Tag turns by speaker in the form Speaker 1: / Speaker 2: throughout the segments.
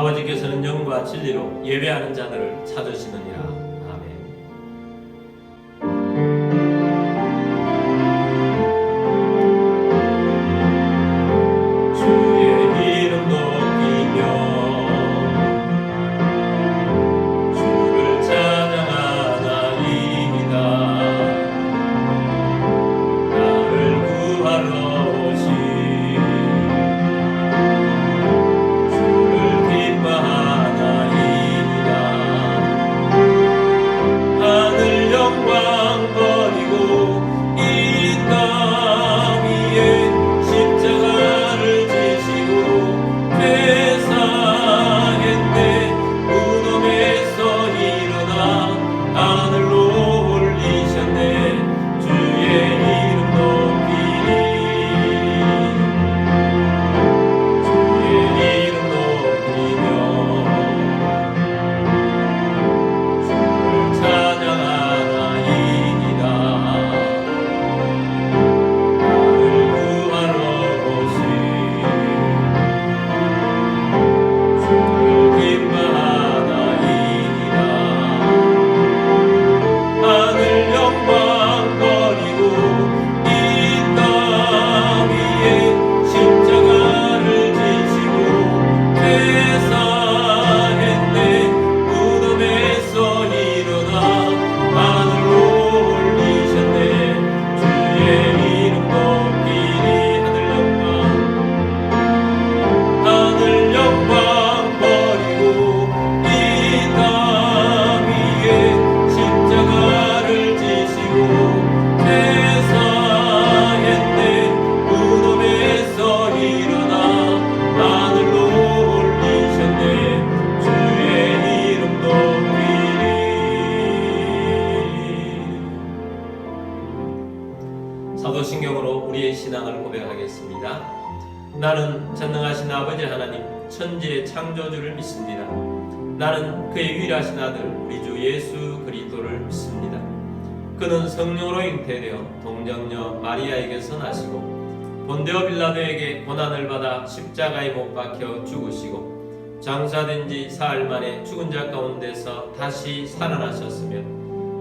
Speaker 1: 아버지께서는 영과 진리로 예배하는 자들을 찾으시느니라. 아멘. 주의 이름 높이며 주를 찬양하나이다. 나를 구하러 오신 주를 기뻐하나이다. 하늘 영광 버리고 이 땅 위에 십자가를 지시고 퇴사했네. 무덤에서 일어나 하늘로 올리셨네. 주의 이름 높이리. 주의 이름 높이며 주를 찬양하나이다. 나를 구하러 오신 주를 기뻐하나이다. 하늘 영광 버리고 이 땅 위에 십자가를 지시고 퇴사했네. 무덤에서 일어나 하늘로 올리셨네. 주의 이름 높이리. 하늘 영광 버리고 이 땅 위에 십자가를 지시고 퇴사했네. 무덤에서 일어나 하늘로 올리셨네. 주의 이름 높이리. 사도신경으로 우리의 신앙을 고백하겠습니다. 나는 전능하신 아버지 하나님 천지의 창조주를 믿습니다. 나는 그의 유일하신 아들 우리 주 예수 그리스도를 믿습니다. 그는 성령으로 잉태되어 동정녀 마리아에게서 나시고 본데오 빌라도에게 고난을 받아 십자가에 못 박혀 죽으시고 장사된 지 사흘 만에 죽은 자 가운데서 다시 살아나셨으며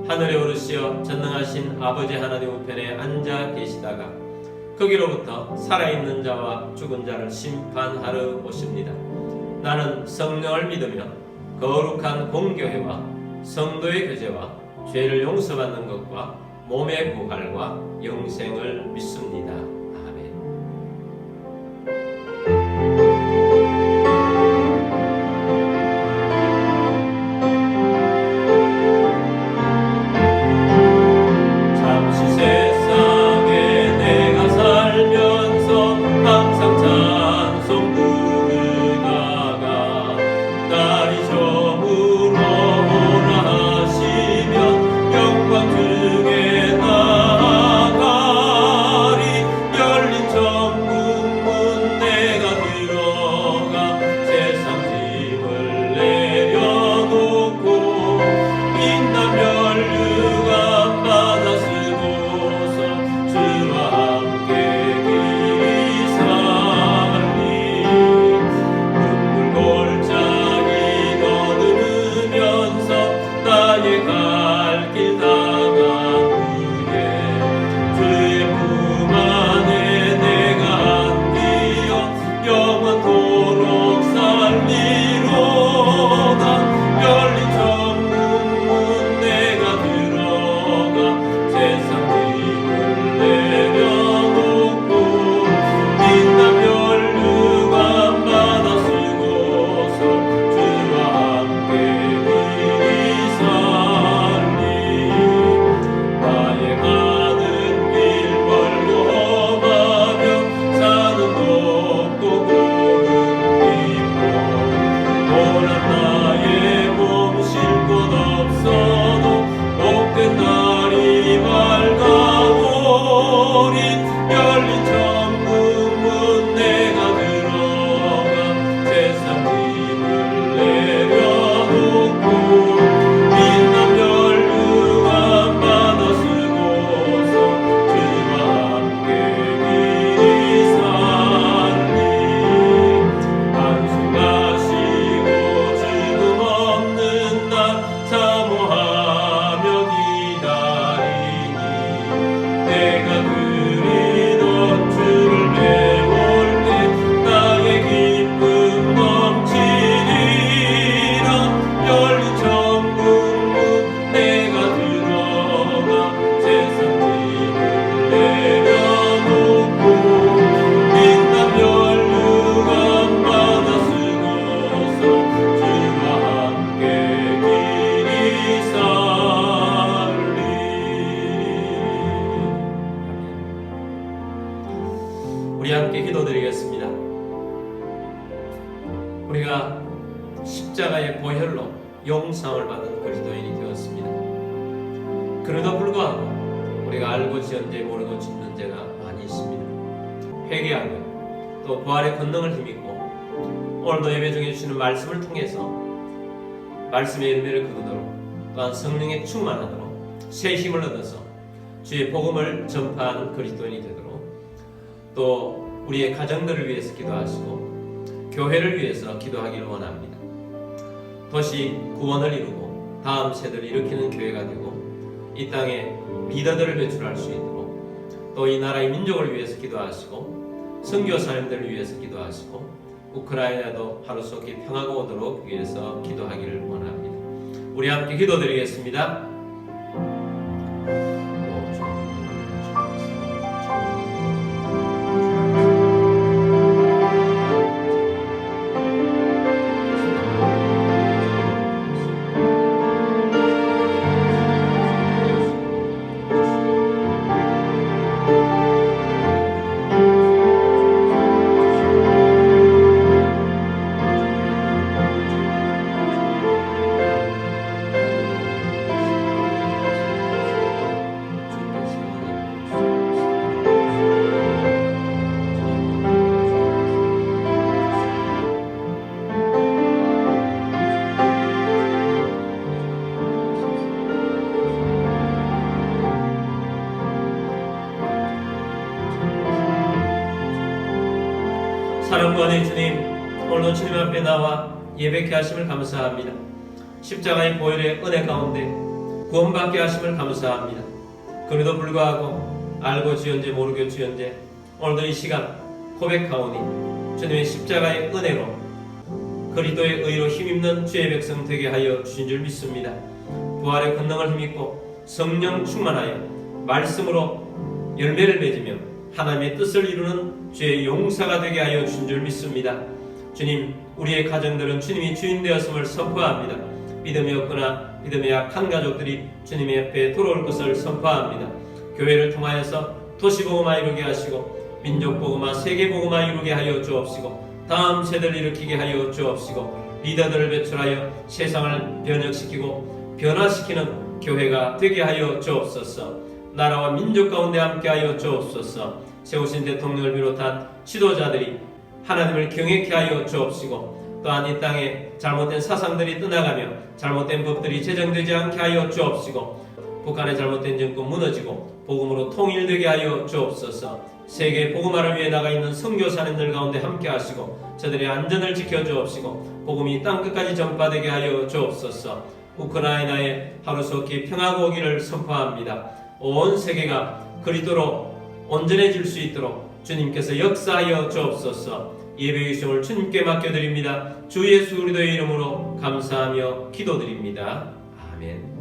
Speaker 1: 하늘에 오르시어 전능하신 아버지 하나님 우편에 앉아 계시다가 거기로부터 살아있는 자와 죽은 자를 심판하러 오십니다. 나는 성령을 믿으며 거룩한 공교회와 성도의 교제와 죄를 용서받는 것과 몸의 부활과 영생을 믿습니다. 아멘. 잠시 세상에 내가 살면서 항상 찬송 부르다가 날이 저물어 오라 하시면 영광 중에 나아가리. 용서함을 받은 그리스도인이 되었습니다. 그럼에도 불구하고 우리가 알고 지은 죄 모르고 짓는 죄가 많이 있습니다. 회개하며 또 부활의 권능을 힘입고 오늘도 예배 중에 주시는 말씀을 통해서 말씀의 열매를 거두도록 또한 성령의 충만하도록 새 힘을 얻어서 주의 복음을 전파하는 그리스도인이 되도록 또 우리의 가정들을 위해서 기도하시고 교회를 위해서 기도하기를 원합니다. 도시 구원을 이루고 다음 세대를 일으키는 교회가 되고 이 땅에 리더들을 배출할 수 있도록 또 이 나라의 민족을 위해서 기도하시고 선교사님들을 위해서 기도하시고 우크라이나도 하루속히 평화가 오도록 위해서 기도하기를 원합니다. 우리 함께 기도드리겠습니다. 사랑구원의 주님, 오늘도 주님 앞에 나와 예배케 하심을 감사합니다. 십자가의 보혈의 은혜 가운데 구원받게 하심을 감사합니다. 그럼에도 불구하고 알고 지은 죄 모르고 지은 죄 오늘도 이 시간 고백하오니 주님의 십자가의 은혜로 그리스도의 의로 힘입는 주의 백성 되게 하여 주신 줄 믿습니다. 부활의 권능을 힘입고 성령 충만하여 말씀으로 열매를 맺으며 하나님의 뜻을 이루는 주의 용사가 되게 하여 주신 줄 믿습니다. 주님, 우리의 가정들은 주님이 주인 되었음을 선포합니다. 믿음이 없거나 믿음이 약한 가족들이 주님의 옆에 돌아올 것을 선포합니다. 교회를 통하여서 도시복음화 이루게 하시고 민족복음화, 세계복음화 이루게 하여 주옵시고 다음 세대를 일으키게 하여 주옵시고 리더들을 배출하여 세상을 변혁시키고 변화시키는 교회가 되게 하여 주옵소서. 나라와 민족 가운데 함께하여 주옵소서. 세우신 대통령을 비롯한 지도자들이 하나님을 경외케 하여 주옵시고 또한 이 땅에 잘못된 사상들이 떠나가며 잘못된 법들이 제정되지 않게 하여 주옵시고 북한의 잘못된 정권 무너지고 복음으로 통일되게 하여 주옵소서. 세계 복음화를 위해 나가 있는 선교사님들 가운데 함께하시고 저들의 안전을 지켜 주옵시고 복음이 땅끝까지 전파되게 하여 주옵소서. 우크라이나에 하루속히 평화가 오기를 선포합니다. 온 세계가 그리스도로 온전해질 수 있도록 주님께서 역사하여 주옵소서. 예배 유심을 주님께 맡겨드립니다. 주 예수 그리스도의 이름으로 감사하며 기도드립니다. 아멘.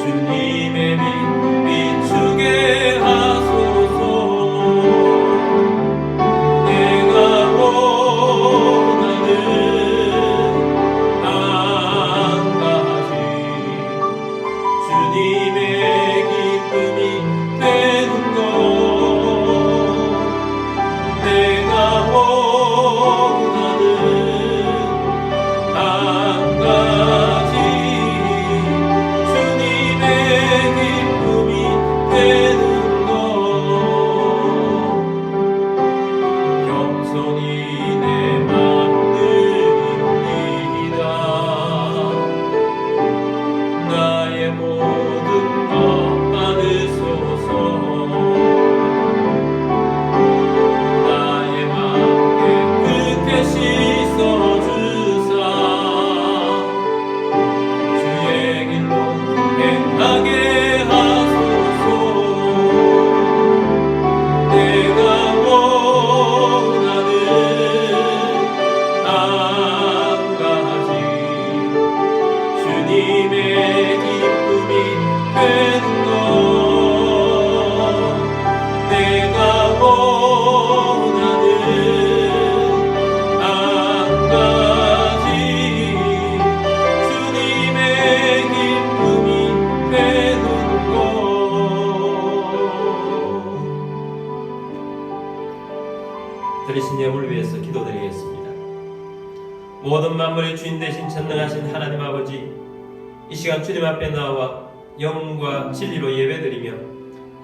Speaker 1: 주님의 빛 주님의 기쁨이 되는 것 내가 원하는 한 가지 주님의 기쁨이 되는 것 들으신 예물을 위해서 기도드리겠습니다. 모든 만물의 주인 되신 전능하신 하나님 아버지, 이 시간 주님 앞에 나와 영과 진리로 예배드리며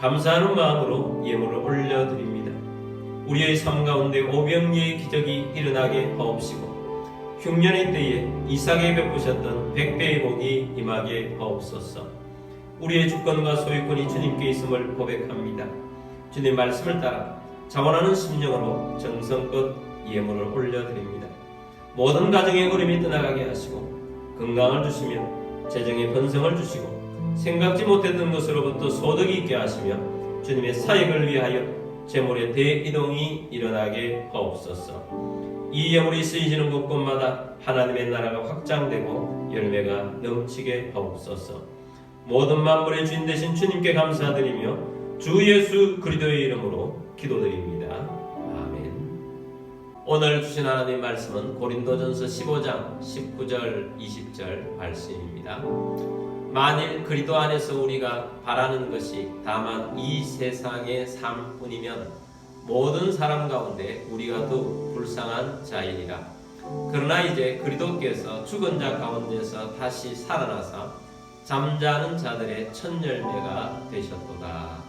Speaker 1: 감사하는 마음으로 예물을 올려드립니다. 우리의 삶 가운데 오병이의 기적이 일어나게 하옵시고 흉년의 때에 이삭에게 베푸셨던 100배의 복이 임하게 하옵소서. 우리의 주권과 소유권이 주님께 있음을 고백합니다. 주님 말씀을 따라 자원하는 심령으로 정성껏 예물을 올려드립니다. 모든 가정의 어려움이 떠나가게 하시고 건강을 주시며 재정의 번성을 주시고 생각지 못했던 것으로부터 소득이 있게 하시며 주님의 사역을 위하여 재물의 대이동이 일어나게 하옵소서. 이 예물이 쓰여지는 곳곳마다 하나님의 나라가 확장되고 열매가 넘치게 하옵소서. 모든 만물의 주인 되신 주님께 감사드리며 주 예수 그리스도의 이름으로 기도드립니다. 아멘. 오늘 주신 하나님의 말씀은 고린도전서 15장 19절 20절 말씀입니다. 만일 그리스도 안에서 우리가 바라는 것이 다만 이 세상의 삶뿐이면 모든 사람 가운데 우리가 더욱 불쌍한 자이니라. 그러나 이제 그리스도께서 죽은 자 가운데서 다시 살아나사 잠자는 자들의 첫 열매가 되셨도다.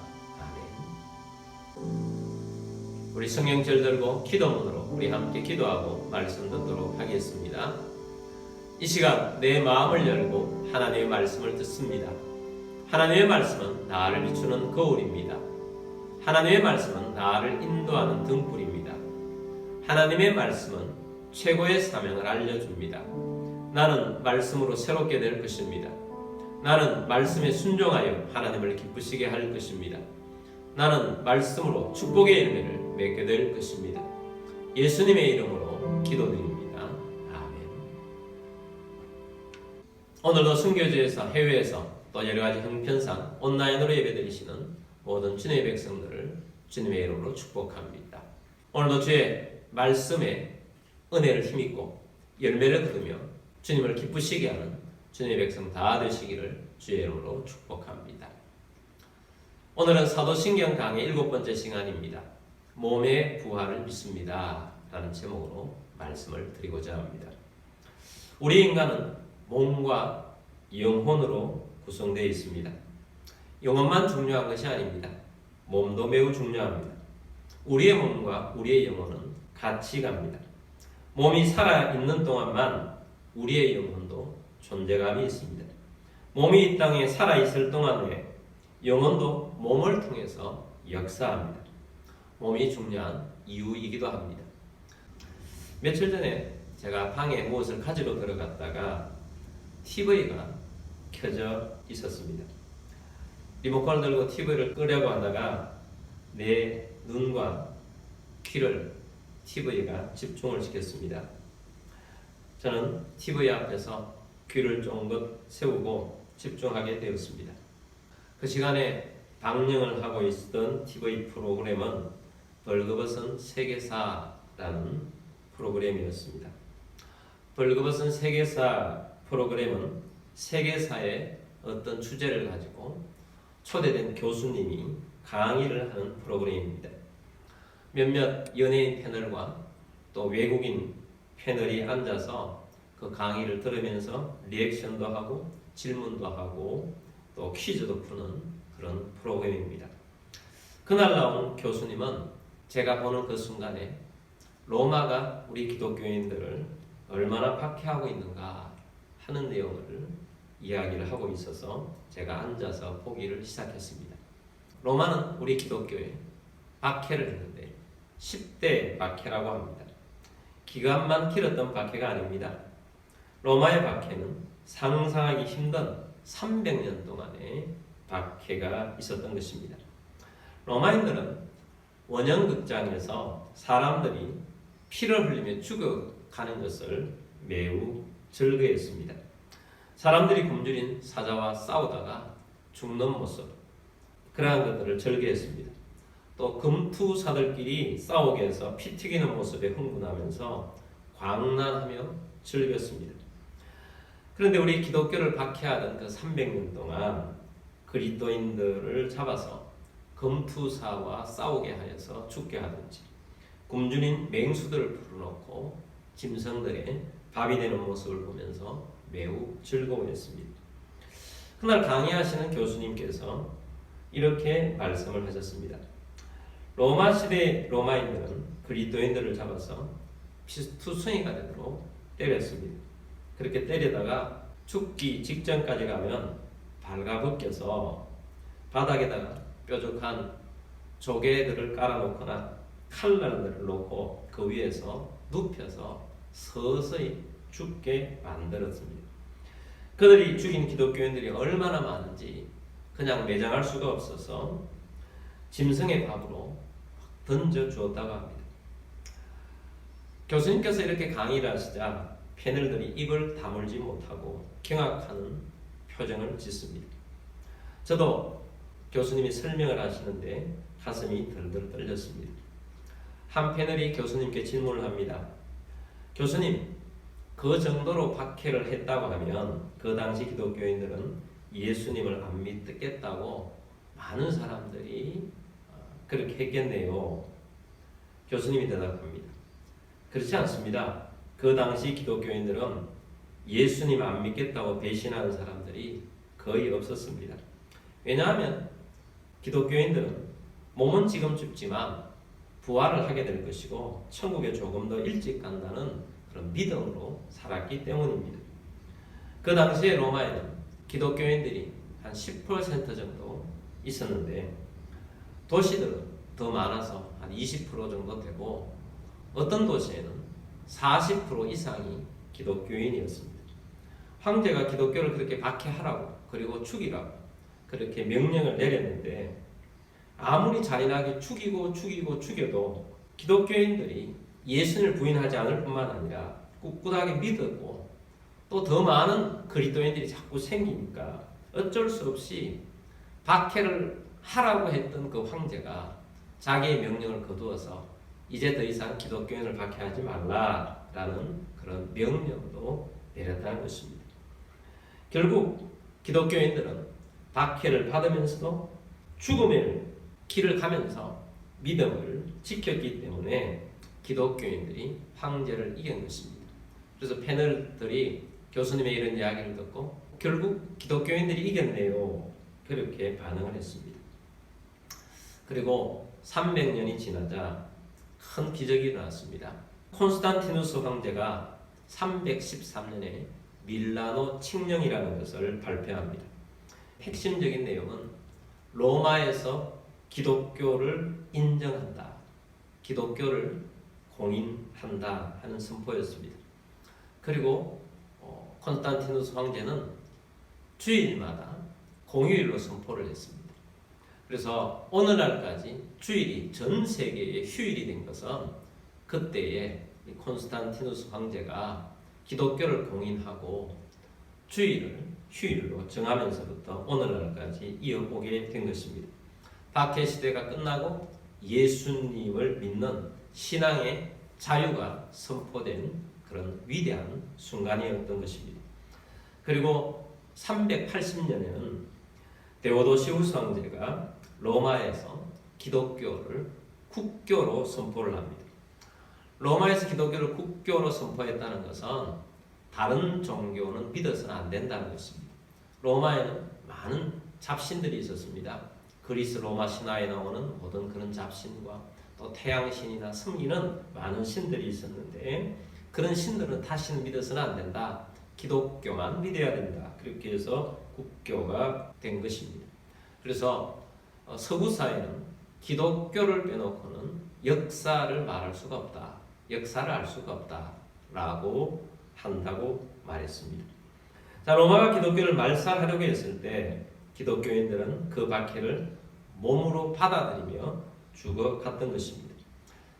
Speaker 1: 아멘. 우리 성경절 들고 기도문으로 우리 함께 기도하고 말씀 듣도록 하겠습니다. 이 시간 내 마음을 열고 하나님의 말씀을 듣습니다. 하나님의 말씀은 나를 비추는 거울입니다. 하나님의 말씀은 나를 인도하는 등불입니다. 하나님의 말씀은 최고의 사명을 알려줍니다. 나는 말씀으로 새롭게 될 것입니다. 나는 말씀에 순종하여 하나님을 기쁘시게 할 것입니다. 나는 말씀으로 축복의 열매를 맺게 될 것입니다. 예수님의 이름으로 기도드립니다. 오늘도 선교지에서 해외에서 또 여러가지 형편상 온라인으로 예배드리시는 모든 주님의 백성들을 주님의 이름으로 축복합니다. 오늘도 주의 말씀에 은혜를 힘입고 열매를 거두며 주님을 기쁘시게 하는 주님의 백성 다 되시기를 주의 이름으로 축복합니다. 오늘은 사도신경 강의 7번째 시간입니다. 몸의 부활을 믿습니다 라는 제목으로 말씀을 드리고자 합니다. 우리 인간은 몸과 영혼으로 구성되어 있습니다. 영혼만 중요한 것이 아닙니다. 몸도 매우 중요합니다. 우리의 몸과 우리의 영혼은 같이 갑니다. 몸이 살아있는 동안만 우리의 영혼도 존재감이 있습니다. 몸이 이 땅에 살아있을 동안에 영혼도 몸을 통해서 역사합니다. 몸이 중요한 이유이기도 합니다. 며칠 전에 제가 방에 무엇을 가지러 들어갔다가 TV가 켜져 있었습니다. 리모컨을 들고 TV를 끄려고 하다가 내 눈과 귀를 TV가 집중을 시켰습니다. 저는 TV 앞에서 귀를 쫑긋 세우고 집중하게 되었습니다. 그 시간에 방영을 하고 있었던 TV 프로그램은 벌거벗은 세계사라는 프로그램이었습니다. 벌거벗은 세계사 프로그램은 세계사의 어떤 주제를 가지고 초대된 교수님이 강의를 하는 프로그램입니다. 몇몇 연예인 패널과 또 외국인 패널이 앉아서 그 강의를 들으면서 리액션도 하고 질문도 하고 또 퀴즈도 푸는 그런 프로그램입니다. 그날 나온 교수님은 제가 보는 그 순간에 로마가 우리 기독교인들을 얼마나 박해하고 있는가 하는 내용을 이야기를 하고 있어서 제가 앉아서 보기를 시작했습니다. 로마는 우리 기독교에 박해를 했는데 10대 박해라고 합니다. 기간만 길었던 박해가 아닙니다. 로마의 박해는 상상하기 힘든 300년 동안의 박해가 있었던 것입니다. 로마인들은 원형극장에서 사람들이 피를 흘리며 죽어가는 것을 매우 즐거워했습니다. 사람들이 굶주린 사자와 싸우다가 죽는 모습, 그러한 것들을 절개했습니다. 또 금투사들끼리 싸우게 해서 피 튀기는 모습에 흥분하면서 광란하며 즐겼습니다. 그런데 우리 기독교를 박해하던 그 300년 동안 그리스도인들을 잡아서 금투사와 싸우게 하여서 죽게 하든지, 굶주린 맹수들을 풀어놓고 짐승들의 밥이 되는 모습을 보면서 매우 즐거워했습니다. 그날 강의하시는 교수님께서 이렇게 말씀을 하셨습니다. 로마 시대 로마인들은 그리스도인들을 잡아서 피투성이가 되도록 때렸습니다. 그렇게 때리다가 죽기 직전까지 가면 발가벗겨서 바닥에다가 뾰족한 조개들을 깔아놓거나 칼날들을 놓고 그 위에서 눕혀서 서서히 죽게 만들었습니다. 그들이 죽인 기독교인들이 얼마나 많은지 그냥 매장할 수가 없어서 짐승의 밥으로 던져 주었다고 합니다. 교수님께서 이렇게 강의를 하시자 패널들이 입을 다물지 못하고 경악하는 표정을 짓습니다. 저도 교수님이 설명을 하시는데 가슴이 덜덜 떨렸습니다. 한 패널이 교수님께 질문을 합니다. 교수님, 그 정도로 박해를 했다고 하면 그 당시 기독교인들은 예수님을 안 믿겠다고 많은 사람들이 그렇게 했겠네요. 교수님이 대답합니다. 그렇지 않습니다. 그 당시 기독교인들은 예수님 안 믿겠다고 배신하는 사람들이 거의 없었습니다. 왜냐하면 기독교인들은 몸은 지금 죽지만 부활을 하게 될 것이고 천국에 조금 더 일찍 간다는 그런 믿음으로 살았기 때문입니다. 그 당시에 로마에는 기독교인들이 한 10% 정도 있었는데 도시들은 더 많아서 한 20% 정도 되고 어떤 도시에는 40% 이상이 기독교인이었습니다. 황제가 기독교를 그렇게 박해하라고 그리고 죽이라고 그렇게 명령을 내렸는데 아무리 잔인하게 죽여도 기독교인들이 예수님을 부인하지 않을 뿐만 아니라 꿋꿋하게 믿었고 또 더 많은 그리스도인들이 자꾸 생기니까 어쩔 수 없이 박해를 하라고 했던 그 황제가 자기의 명령을 거두어서 이제 더 이상 기독교인을 박해하지 말라라는 그런 명령도 내렸다는 것입니다. 결국 기독교인들은 박해를 받으면서도 죽음의 길을 가면서 믿음을 지켰기 때문에 기독교인들이 황제를 이긴 것입니다. 그래서 패널들이 교수님의 이런 이야기를 듣고 결국 기독교인들이 이겼네요. 그렇게 반응을 했습니다. 그리고 300년이 지나자 큰 기적이 일어났습니다. 콘스탄티누스 황제가 313년에 밀라노 칙령이라는 것을 발표합니다. 핵심적인 내용은 로마에서 기독교를 인정한다, 기독교를 공인한다 하는 선포였습니다. 그리고 콘스탄티누스 황제는 주일마다 공휴일로 선포를 했습니다. 그래서 오늘날까지 주일이 전 세계의 휴일이 된 것은 그때에 콘스탄티누스 황제가 기독교를 공인하고 주일을 휴일로 정하면서부터 오늘날까지 이어오게 된 것입니다. 박해 시대가 끝나고 예수님을 믿는 신앙의 자유가 선포된 그런 위대한 순간이었던 것입니다. 그리고 380년에는 데오도시우스 황제가 로마에서 기독교를 국교로 선포를 합니다. 로마에서 기독교를 국교로 선포했다는 것은 다른 종교는 믿어서는 안 된다는 것입니다. 로마에는 많은 잡신들이 있었습니다. 그리스 로마 신화에 나오는 모든 그런 잡신과 또 태양신이나 섬기는 많은 신들이 있었는데 그런 신들은 다시는 믿어서는 안 된다. 기독교만 믿어야 된다. 그렇게 해서 국교가 된 것입니다. 그래서 서구 사회는 기독교를 빼놓고는 역사를 말할 수가 없다. 역사를 알 수가 없다라고 한다고 말했습니다. 자, 로마가 기독교를 말살하려고 했을 때 기독교인들은 그 박해를 몸으로 받아들이며 죽어갔던 것입니다.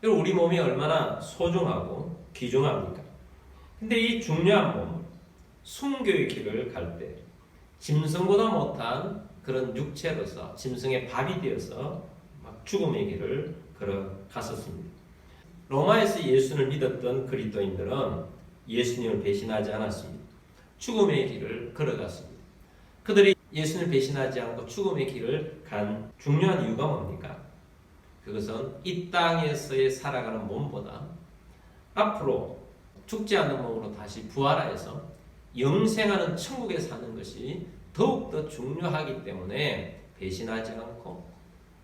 Speaker 1: 여러분, 우리 몸이 얼마나 소중하고 귀중합니까? 근데 이 중요한 몸을 순교의 길을 갈 때 짐승보다 못한 그런 육체로서 짐승의 밥이 되어서 막 죽음의 길을 걸어갔었습니다. 로마에서 예수를 믿었던 그리스도인들은 예수님을 배신하지 않았습니다. 죽음의 길을 걸어갔습니다. 그들이 예수님을 배신하지 않고 죽음의 길을 간 중요한 이유가 뭡니까? 그것은 이 땅에서의 살아가는 몸보다 앞으로 죽지 않는 몸으로 다시 부활하여서 영생하는 천국에 사는 것이 더욱더 중요하기 때문에 배신하지 않고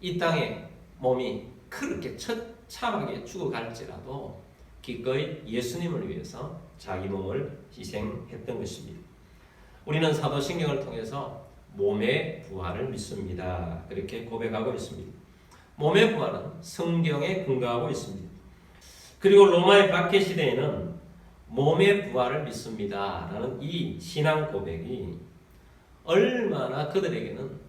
Speaker 1: 이 땅에 몸이 그렇게 처참하게 죽어갈지라도 기꺼이 예수님을 위해서 자기 몸을 희생했던 것입니다. 우리는 사도신경을 통해서 몸의 부활을 믿습니다. 그렇게 고백하고 있습니다. 몸의 부활은 성경에 근거하고 있습니다. 그리고 로마의 박해 시대에는 몸의 부활을 믿습니다 라는 이 신앙 고백이 얼마나 그들에게는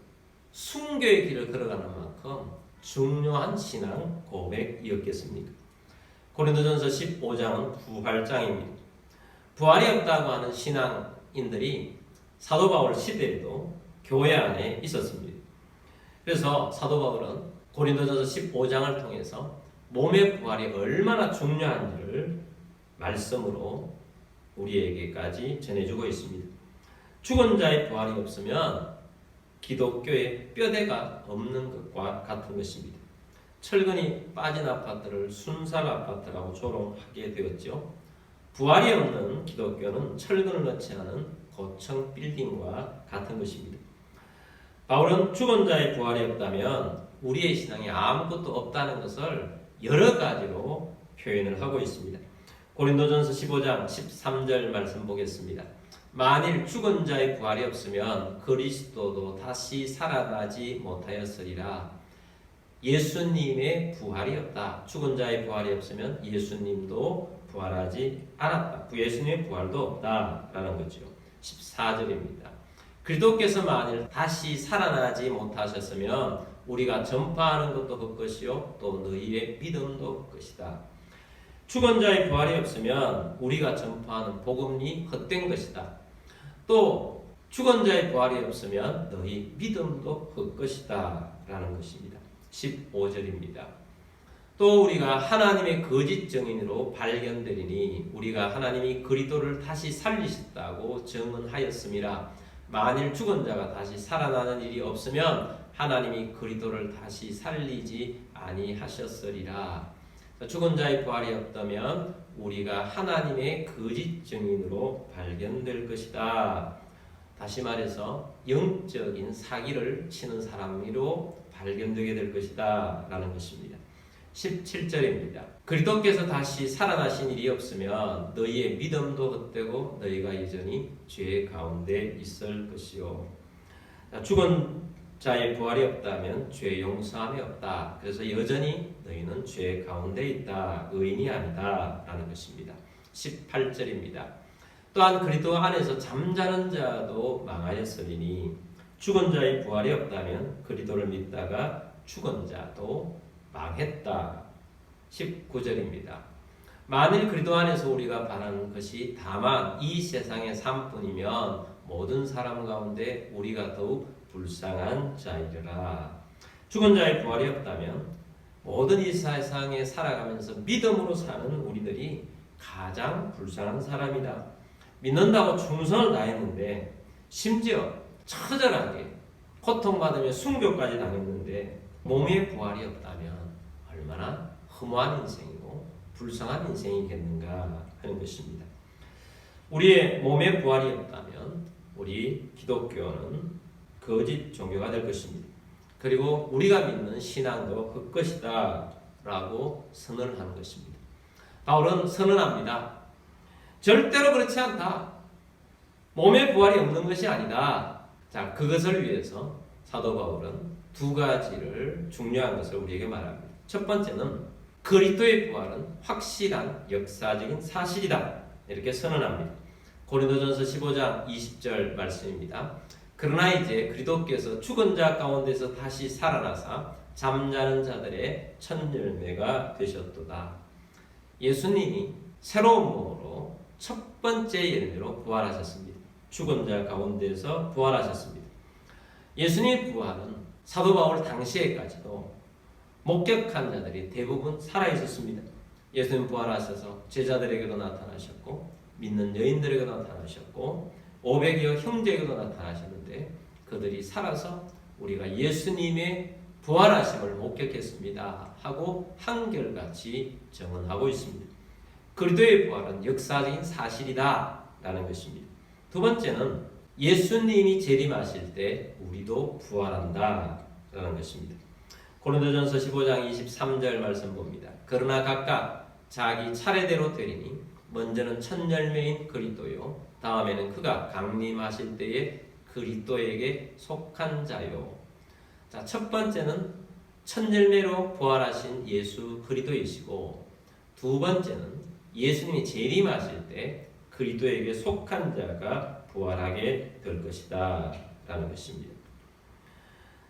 Speaker 1: 순교의 길을 걸어가는 만큼 중요한 신앙 고백이었겠습니까? 고린도전서 15장은 부활장입니다. 부활이 없다고 하는 신앙인들이 사도 바울 시대에도 교회 안에 있었습니다. 그래서 사도 바울은 고린도전서 15장을 통해서 몸의 부활이 얼마나 중요한지를 말씀으로 우리에게까지 전해주고 있습니다. 죽은 자의 부활이 없으면 기독교의 뼈대가 없는 것과 같은 것입니다. 철근이 빠진 아파트를 순살 아파트라고 조롱하게 되었죠. 부활이 없는 기독교는 철근을 넣지 않은 고층 빌딩과 같은 것입니다. 바울은 죽은 자의 부활이 없다면 우리의 신앙이 아무것도 없다는 것을 여러 가지로 표현을 하고 있습니다. 고린도전서 15장 13절 말씀 보겠습니다. 만일 죽은 자의 부활이 없으면 그리스도도 다시 살아나지 못하였으리라. 예수님의 부활이 없다. 죽은 자의 부활이 없으면 예수님도 부활하지 않았다. 예수님의 부활도 없다라는 거죠. 14절입니다. 그리스도께서 만일 다시 살아나지 못하셨으면 우리가 전파하는 것도 헛것이요 또 너희의 믿음도 헛것이다. 죽은 자의 부활이 없으면 우리가 전파하는 복음이 헛된 것이다. 또 죽은 자의 부활이 없으면 너희 믿음도 헛것이다 라는 것입니다. 15절입니다. 또 우리가 하나님의 거짓 증인으로 발견되리니 우리가 하나님이 그리스도를 다시 살리셨다고 증언하였음이라. 만일 죽은 자가 다시 살아나는 일이 없으면 하나님이 그리스도를 다시 살리지 아니하셨으리라. 죽은 자의 부활이 없다면 우리가 하나님의 거짓 증인으로 발견될 것이다. 다시 말해서 영적인 사기를 치는 사람으로 발견되게 될 것이다 라는 것입니다. 17절입니다. 그리스도께서 다시 살아나신 일이 없으면 너희의 믿음도 헛되고 너희가 여전히 죄 가운데 있을 것이요. 죽은 자의 부활이 없다면 죄 용서함이 없다. 그래서 여전히 너희는 죄 가운데 있다. 의인이 아니다 라는 것입니다. 18절입니다. 또한 그리스도 안에서 잠자는 자도 망하였으리니 죽은 자의 부활이 없다면 그리스도를 믿다가 죽은 자도 망했다. 19절입니다. 만일 그리스도 안에서 우리가 바라는 것이 다만 이 세상의 삶뿐이면 모든 사람 가운데 우리가 더욱 불쌍한 자이라. 죽은 자의 부활이 없다면 모든 이 세상에 살아가면서 믿음으로 사는 우리들이 가장 불쌍한 사람이다. 믿는다고 충성을 다했는데 심지어 처절하게 고통받으며 순교까지 당했는데 몸의 부활이 없다면 얼마나 허무한 인생이고 불쌍한 인생이겠는가 하는 것입니다. 우리의 몸의 부활이 없다면 우리 기독교는 거짓 종교가 될 것입니다. 그리고 우리가 믿는 신앙도 헛것이다 라고 선언하는 것입니다. 바울은 선언합니다. 절대로 그렇지 않다. 몸의 부활이 없는 것이 아니다. 자, 그것을 위해서 사도 바울은 두 가지를 중요한 것을 우리에게 말합니다. 첫 번째는 그리스도의 부활은 확실한 역사적인 사실이다. 이렇게 선언합니다. 고린도전서 15장 20절 말씀입니다. 그러나 이제 그리스도께서 죽은 자 가운데서 다시 살아나사 잠자는 자들의 첫 열매가 되셨도다. 예수님이 새로운 몸으로 첫 번째 열매로 부활하셨습니다. 죽은 자 가운데서 부활하셨습니다. 예수님의 부활은 사도 바울 당시에까지도 목격한 자들이 대부분 살아있었습니다. 예수님 부활하셔서 제자들에게도 나타나셨고 믿는 여인들에게도 나타나셨고 500여 형제에게도 나타나셨는데 그들이 살아서 우리가 예수님의 부활하심을 목격했습니다 하고 한결같이 증언하고 있습니다. 그리스도의 부활은 역사적인 사실이다 라는 것입니다. 두 번째는 예수님이 재림하실 때 우리도 부활한다 라는 것입니다. 고린도전서 15장 23절 말씀 봅니다. 그러나 각각 자기 차례대로 되리니 먼저는 첫 열매인 그리스도요 다음에는 그가 강림하실 때에 그리스도에게 속한 자요. 자, 첫 번째는 첫 열매로 부활하신 예수 그리스도이시고 두 번째는 예수님이 재림하실 때 그리스도에게 속한 자가 부활하게 될 것이다 라는 것입니다.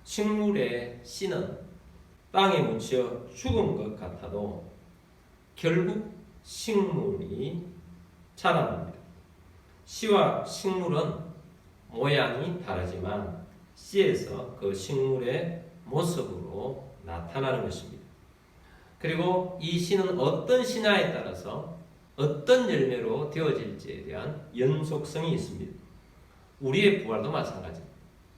Speaker 1: 식물의 씨는 땅에 묻혀 죽은 것 같아도 결국 식물이 자라납니다. 씨와 식물은 모양이 다르지만 씨에서 그 식물의 모습으로 나타나는 것입니다. 그리고 이 씨는 어떤 씨냐에 따라서 어떤 열매로 되어질지에 대한 연속성이 있습니다. 우리의 부활도 마찬가지입니다.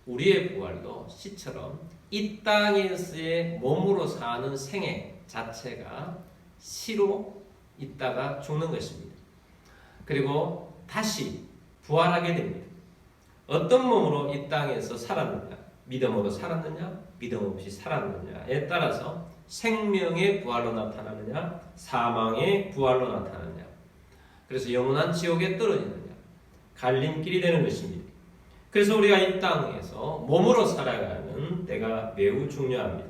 Speaker 1: 우리의 부활도 씨처럼 이 땅에서의 몸으로 사는 생애 자체가 씨로 있다가 죽는 것입니다. 그리고 다시 부활하게 됩니다. 어떤 몸으로 이 땅에서 살았느냐, 믿음으로 살았느냐, 믿음 없이 살았느냐에 따라서 생명의 부활로 나타나느냐, 사망의 부활로 나타나느냐, 그래서 영원한 지옥에 떨어지느냐, 갈림길이 되는 것입니다. 그래서 우리가 이 땅에서 몸으로 살아가는 때가 매우 중요합니다.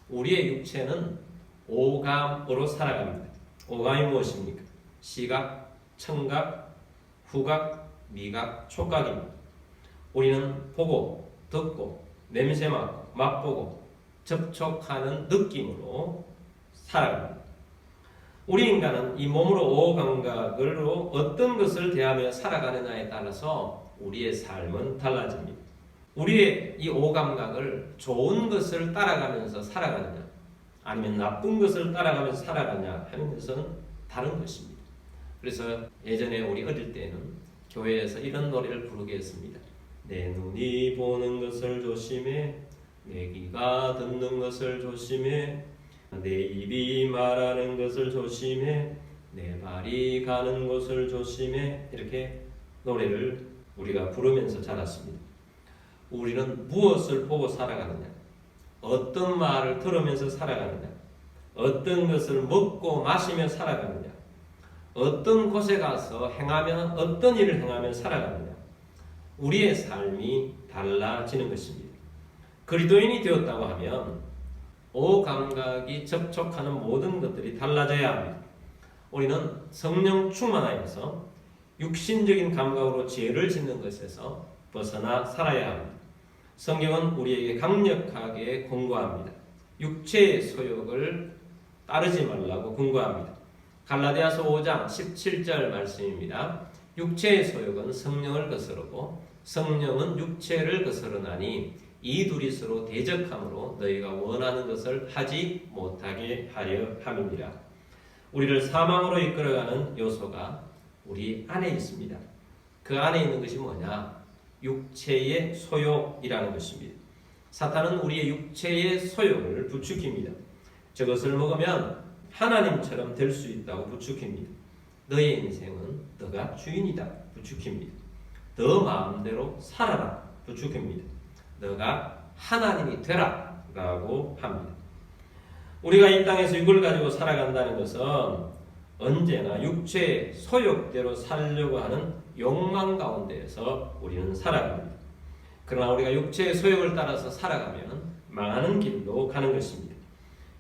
Speaker 1: 우리의 육체는 오감으로 살아갑니다. 오감이 무엇입니까? 시각, 청각, 후각, 미각, 촉각입니다. 우리는 보고, 듣고, 냄새 맡고, 맛보고, 접촉하는 느낌으로 살아갑니다. 우리 인간은 이 몸으로 오감각으로 어떤 것을 대하며 살아가느냐에 따라서 우리의 삶은 달라집니다. 우리의 이 오감각을 좋은 것을 따라가면서 살아가느냐 아니면 나쁜 것을 따라가면서 살아가냐 하는 것은 다른 것입니다. 그래서 예전에 우리 어릴 때는 교회에서 이런 노래를 부르게 했습니다. 내 눈이 보는 것을 조심해, 내 귀가 듣는 것을 조심해, 내 입이 말하는 것을 조심해, 내 발이 가는 곳을 조심해. 이렇게 노래를 우리가 부르면서 자랐습니다. 우리는 무엇을 보고 살아가느냐, 어떤 말을 들으면서 살아가느냐, 어떤 것을 먹고 마시며 살아가느냐, 어떤 곳에 가서 행하며 어떤 일을 행하며 살아가느냐, 우리의 삶이 달라지는 것입니다. 그리스도인이 되었다고 하면 오감각이 접촉하는 모든 것들이 달라져야 합니다. 우리는 성령 충만하여서 육신적인 감각으로 죄를 짓는 것에서 벗어나 살아야 합니다. 성경은 우리에게 강력하게 권고합니다. 육체의 소욕을 따르지 말라고 권고합니다. 갈라디아서 5장 17절 말씀입니다. 육체의 소욕은 성령을 거스르고 성령은 육체를 거스르나니 이 둘이 서로 대적함으로 너희가 원하는 것을 하지 못하게 하려 함이니라. 우리를 사망으로 이끌어가는 요소가 우리 안에 있습니다. 그 안에 있는 것이 뭐냐? 육체의 소욕이라는 것입니다. 사탄은 우리의 육체의 소욕을 부추깁니다. 저것을 먹으면 하나님처럼 될 수 있다고 부추깁니다. 너의 인생은 너가 주인이다 부추깁니다. 너 마음대로 살아라 부추깁니다. 너가 하나님이 되라 라고 합니다. 우리가 이 땅에서 육을 가지고 살아간다는 것은 언제나 육체의 소욕대로 살려고 하는 욕망 가운데에서 우리는 살아갑니다. 그러나 우리가 육체의 소욕을 따라서 살아가면 망하는 길로 가는 것입니다.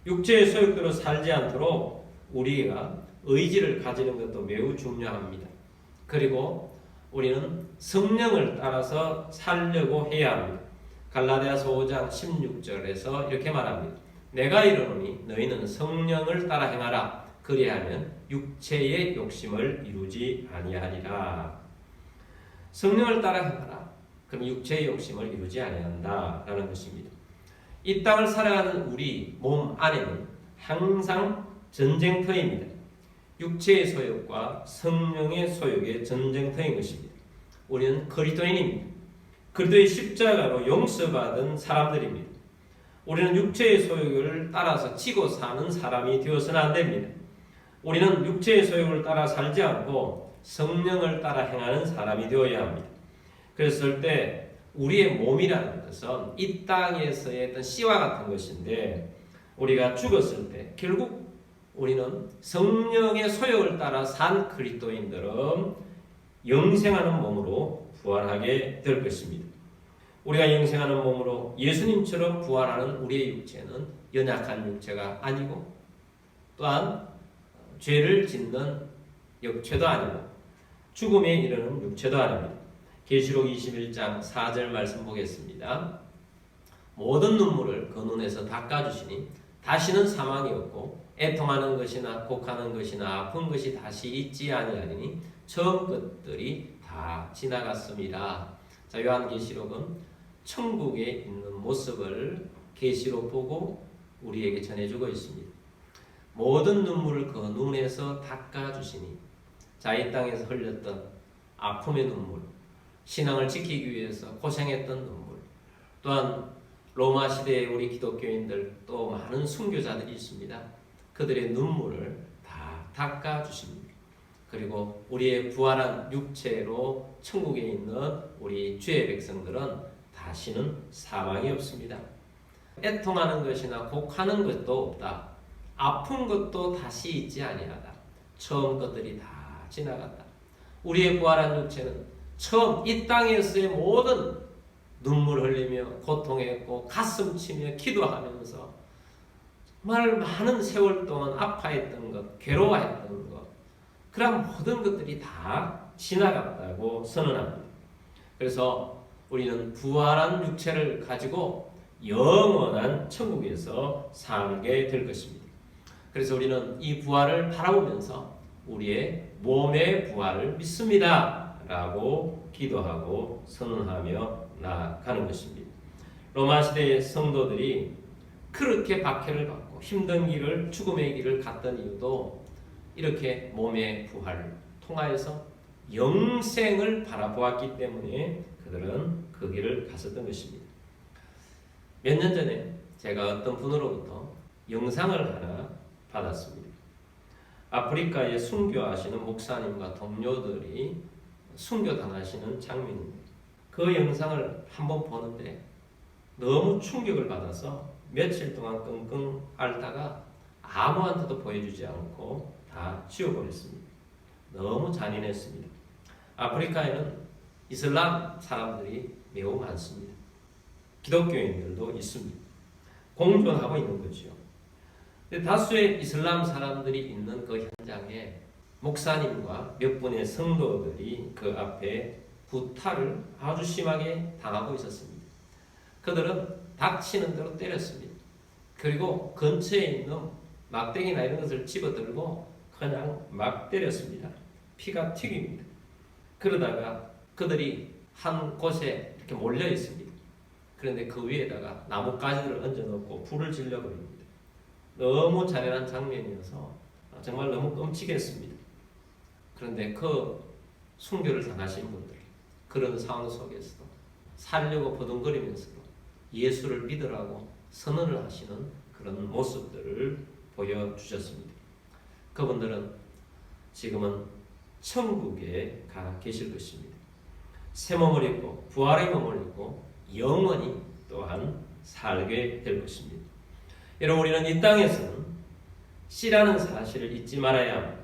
Speaker 1: 육체의 소욕대로 살지 않도록 우리가 의지를 가지는 것도 매우 중요합니다. 그리고 우리는 성령을 따라서 살려고 해야 합니다. 갈라디아서 5장 16절에서 이렇게 말합니다. 내가 이르노니 너희는 성령을 따라 행하라. 그리하면 육체의 욕심을 이루지 아니하리라. 성령을 따라 행하라. 그럼 육체의 욕심을 이루지 아니한다라는 것입니다. 이 땅을 살아가는 우리 몸 안에는 항상 전쟁터입니다. 육체의 소욕과 성령의 소욕의 전쟁터인 것입니다. 우리는 그리스도인입니다. 그리스도의 십자가로 용서받은 사람들입니다. 우리는 육체의 소욕을 따라서 치고 사는 사람이 되어서는 안 됩니다. 우리는 육체의 소욕을 따라 살지 않고 성령을 따라 행하는 사람이 되어야 합니다. 그랬을 때 우리의 몸이라는 것은 이 땅에서의 어떤 씨와 같은 것인데 우리가 죽었을 때 결국 우리는 성령의 소욕을 따라 산 그리스도인들은 영생하는 몸으로 부활하게 될 것입니다. 우리가 영생하는 몸으로 예수님처럼 부활하는 우리의 육체는 연약한 육체가 아니고 또한 죄를 짓는 역체도 아니고 죽음에 이르는 육체도 아닙니다. 계시록 21장 4절 말씀 보겠습니다. 모든 눈물을 그 눈에서 닦아주시니 다시는 사망이 없고 애통하는 것이나 곡하는 것이나 아픈 것이 다시 있지 아니하리니 처음 것들이 다 지나갔습니다. 자, 요한계시록은 천국에 있는 모습을 계시록 보고 우리에게 전해주고 있습니다. 모든 눈물을 그 눈에서 닦아주시니, 자, 이 땅에서 흘렸던 아픔의 눈물, 신앙을 지키기 위해서 고생했던 눈물, 또한 로마 시대의 우리 기독교인들 또 많은 순교자들이 있습니다. 그들의 눈물을 다 닦아주십니다. 그리고 우리의 부활한 육체로 천국에 있는 우리 주의 백성들은 다시는 사망이 없습니다. 애통하는 것이나 곡하는 것도 없다. 아픈 것도 다시 있지 아니하다. 처음 것들이 다 지나갔다. 우리의 부활한 육체는 처음 이 땅에서의 모든 눈물 흘리며 고통했고 가슴 치며 기도하면서 정말 많은 세월 동안 아파했던 것, 괴로워했던 것, 그런 모든 것들이 다 지나갔다고 선언합니다. 그래서 우리는 부활한 육체를 가지고 영원한 천국에서 살게 될 것입니다. 그래서 우리는 이 부활을 바라보면서 우리의 몸의 부활을 믿습니다 라고 기도하고 선언하며 나아가는 것입니다. 로마 시대의 성도들이 그렇게 박해를 받고 힘든 길을, 죽음의 길을 갔던 이유도 이렇게 몸의 부활을 통하여서 영생을 바라보았기 때문에 그들은 그 길을 갔었던 것입니다. 몇 년 전에 제가 어떤 분으로부터 영상을 하나 받았습니다. 아프리카에 순교하시는 목사님과 동료들이 순교당하시는 장면입니다. 그 영상을 한번 보는데 너무 충격을 받아서 며칠 동안 끙끙 앓다가 아무한테도 보여주지 않고 다 지워버렸습니다. 너무 잔인했습니다. 아프리카에는 이슬람 사람들이 매우 많습니다. 기독교인들도 있습니다. 공존하고 있는 거죠. 다수의 이슬람 사람들이 있는 그 현장에 목사님과 몇 분의 성도들이 그 앞에 구타를 아주 심하게 당하고 있었습니다. 그들은 닥치는 대로 때렸습니다. 그리고 근처에 있는 막대기나 이런 것을 집어들고 그냥 막 때렸습니다. 피가 튀깁니다. 그러다가 그들이 한 곳에 이렇게 몰려 있습니다. 그런데 그 위에다가 나뭇가지를 얹어놓고 불을 질러버립니다. 너무 잔인한 장면이어서 정말 너무 끔찍했습니다. 그런데 그 순교를 당하신 분들, 그런 상황 속에서도 살려고 버둥거리면서도 예수를 믿으라고 선언을 하시는 그런 모습들을 보여주셨습니다. 그분들은 지금은 천국에 가 계실 것입니다. 새 몸을 입고 부활의 몸을 입고 영원히 또한 살게 될 것입니다. 여러분, 우리는 이 땅에서는 씨라는 사실을 잊지 말아야 합니다.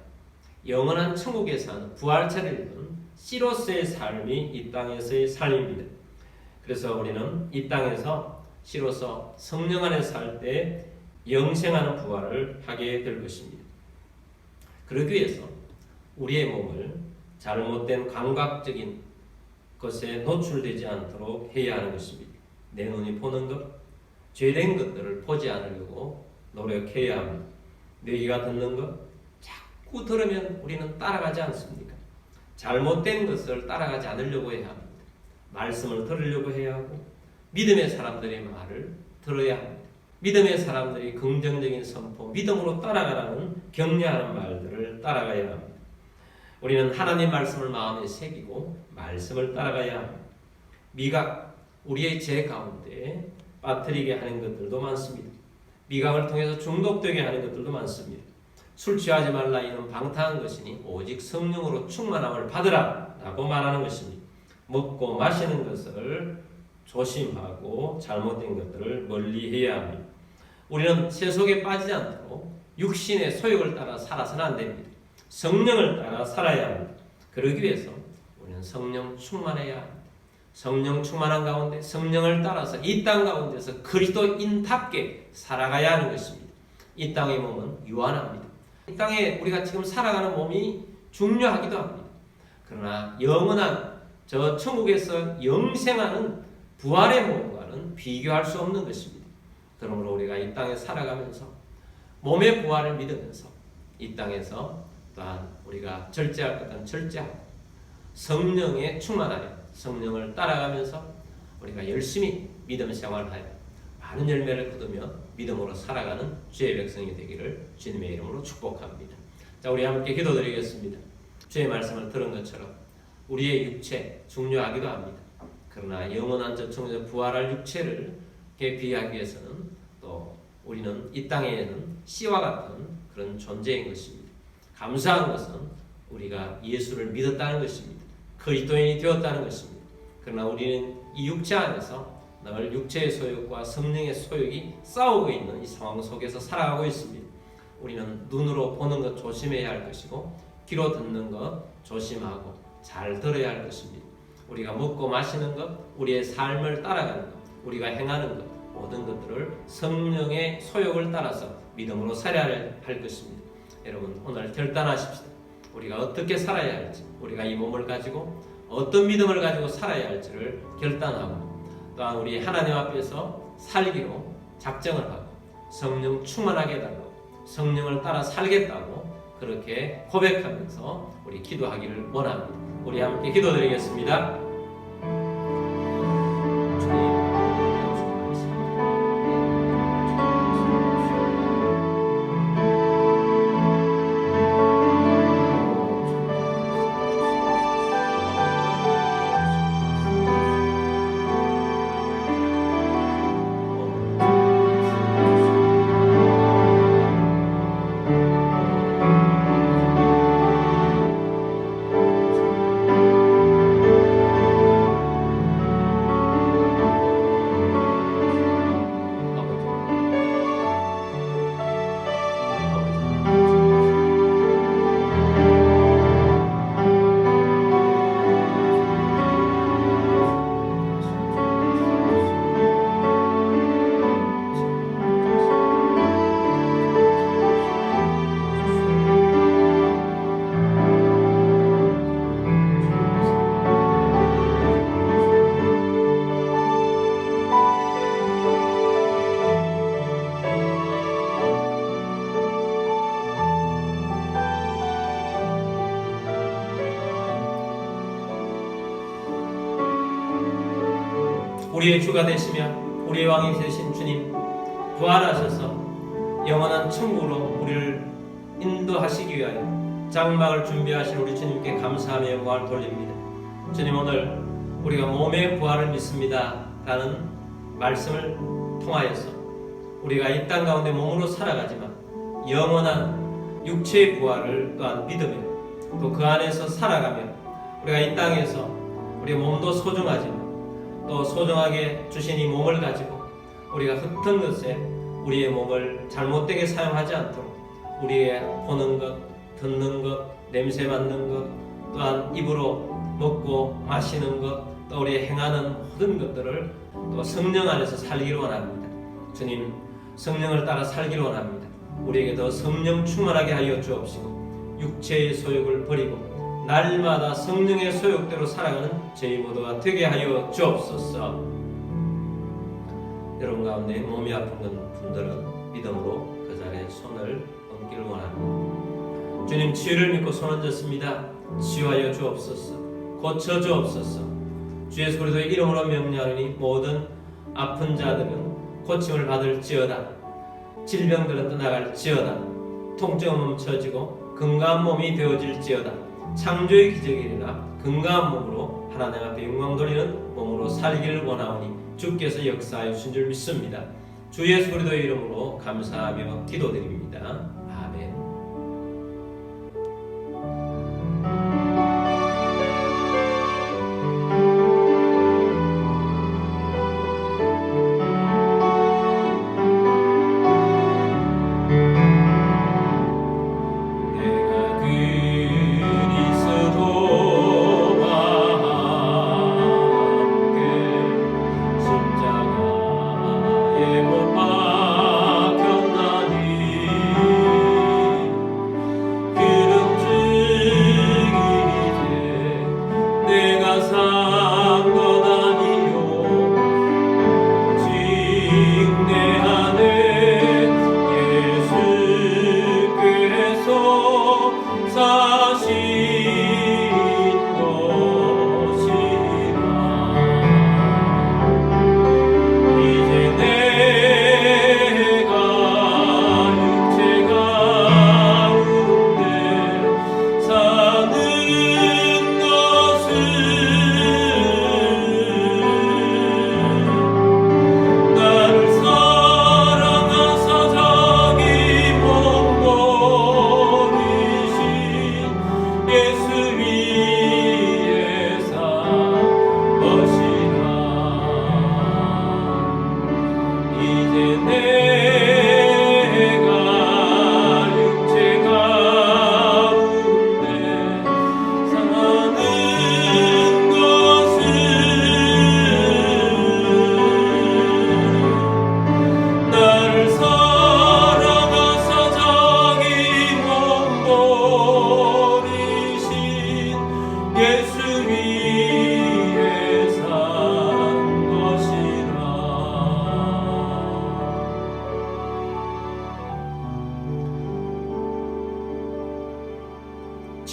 Speaker 1: 영원한 천국에 사는 부활체를 입은 씨로서의 삶이 이 땅에서의 삶입니다. 그래서 우리는 이 땅에서 씨로서 성령 안에 살 때 영생하는 부활을 하게 될 것입니다. 그러기 위해서 우리의 몸을 잘못된 감각적인 것에 노출되지 않도록 해야 하는 것입니다. 내 눈이 보는 것, 죄된 것들을 보지 않으려고 노력해야 합니다. 내 귀가 듣는 것, 자꾸 들으면 우리는 따라가지 않습니까? 잘못된 것을 따라가지 않으려고 해야 합니다. 말씀을 들으려고 해야 하고 믿음의 사람들의 말을 들어야 합니다. 믿음의 사람들이 긍정적인 선포, 믿음으로 따라가라는 격려하는 말들을 따라가야 합니다. 우리는 하나님 말씀을 마음에 새기고 말씀을 따라가야 합니다. 미각, 우리의 죄 가운데 빠뜨리게 하는 것들도 많습니다. 미각을 통해서 중독되게 하는 것들도 많습니다. 술 취하지 말라 이는 방탕한 것이니 오직 성령으로 충만함을 받으라 라고 말하는 것입니다. 먹고 마시는 것을 조심하고 잘못된 것들을 멀리해야 합니다. 우리는 세속에 빠지지 않도록 육신의 소욕을 따라 살아서는 안 됩니다. 성령을 따라 살아야 합니다. 그러기 위해서 우리는 성령 충만해야 합니다. 성령 충만한 가운데 성령을 따라서 이 땅 가운데서 그리스도인답게 살아가야 하는 것입니다. 이 땅의 몸은 유한합니다. 이 땅에 우리가 지금 살아가는 몸이 중요하기도 합니다. 그러나 영원한 저 천국에서 영생하는 부활의 몸과는 비교할 수 없는 것입니다. 그러므로 우리가 이 땅에 살아가면서 몸의 부활을 믿으면서 이 땅에서 또한 우리가 절제할 것은 절제하고 성령에 충만하여 성령을 따라가면서 우리가 열심히 믿음 생활하여 많은 열매를 거두며 믿음으로 살아가는 주의 백성이 되기를 주님의 이름으로 축복합니다. 자, 우리 함께 기도드리겠습니다. 주의 말씀을 들은 것처럼 우리의 육체 중요하기도 합니다. 그러나 영원한 저천국에서 부활할 육체를 비하기 위해서는 또 우리는 이 땅에는 씨와 같은 그런 존재인 것입니다. 감사한 것은 우리가 예수를 믿었다는 것입니다. 그리스도인이 되었다는 것입니다. 그러나 우리는 이 육체 안에서 늘 육체의 소욕과 성령의 소욕이 싸우고 있는 이 상황 속에서 살아가고 있습니다. 우리는 눈으로 보는 것 조심해야 할 것이고 귀로 듣는 것 조심하고 잘 들어야 할 것입니다. 우리가 먹고 마시는 것, 우리의 삶을 따라가는 것, 우리가 행하는 것, 모든 것들을 성령의 소욕을 따라서 믿음으로 살아야 할 것입니다. 여러분 오늘 결단하십시다. 우리가 어떻게 살아야 할지, 우리가 이 몸을 가지고 어떤 믿음을 가지고 살아야 할지를 결단하고 또한 우리 하나님 앞에서 살기로 작정을 하고 성령 충만하게 해달라고 성령을 따라 살겠다고 그렇게 고백하면서 우리 기도하기를 원합니다. 우리 함께 기도드리겠습니다. 우리의 주가 되시며 우리의 왕이 되신 주님 부활하셔서 영원한 천국으로 우리를 인도하시기 위하여 장막을 준비하신 우리 주님께 감사하며 영광을 돌립니다. 주님 오늘 우리가 몸의 부활을 믿습니다 라는 말씀을 통하여서 우리가 이 땅 가운데 몸으로 살아가지만 영원한 육체의 부활을 또한 믿으며 또 그 안에서 살아가며 우리가 이 땅에서 우리의 몸도 소중하지만 또 소중하게 주신 이 몸을 가지고 우리가 흩은 것에 우리의 몸을 잘못되게 사용하지 않도록 우리의 보는 것, 듣는 것, 냄새 맡는 것, 또한 입으로 먹고 마시는 것, 또 우리의 행하는 모든 것들을 또 성령 안에서 살기를 원합니다. 주님, 성령을 따라 살기를 원합니다. 우리에게 더 성령 충만하게 하여 주옵시고 육체의 소욕을 버리고 날마다 성령의 소욕대로 살아가는 저희 모두가 되게 하여 주옵소서. 여러분 가운데 몸이 아픈 분들은 믿음으로 그 자리에 손을 얹기를 원합니다. 주님 치유를 믿고 손 얹었습니다. 치유하여 주옵소서. 고쳐 주옵소서. 주 예수 그리스도의 이름으로 명령하니 모든 아픈 자들은 고침을 받을지어다. 질병들은 떠나갈지어다. 통증은 멈춰지고 건강한 몸이 되어질지어다. 창조의 기적이 일어나 건강한 몸으로 하나님 앞에 영광 돌리는 몸으로 살기를 원하오니 주께서 역사하여 주신 줄 믿습니다. 주 예수 그리스도의 이름으로 감사하며 기도드립니다. 아멘.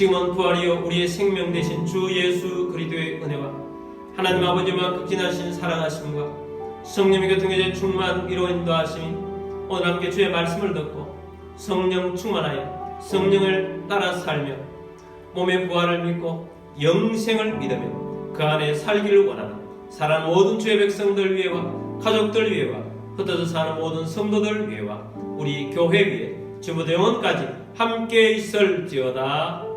Speaker 1: 지금은 부활이요 우리의 생명 되신 주 예수 그리스도의 은혜와 하나님 아버지와 극진하신 사랑하심과 성령의 교통에 충만 위로 인도하심이 오늘 함께 주의 말씀을 듣고 성령 충만하여 성령을 따라 살며 몸의 부활을 믿고 영생을 믿으며 그 안에 살기를 원하는 사랑하는 모든 주의 백성들 위해와 가족들 위해와 흩어져 사는 모든 성도들 위해와 우리 교회 위에 주부터 영원까지 함께 있을지어다.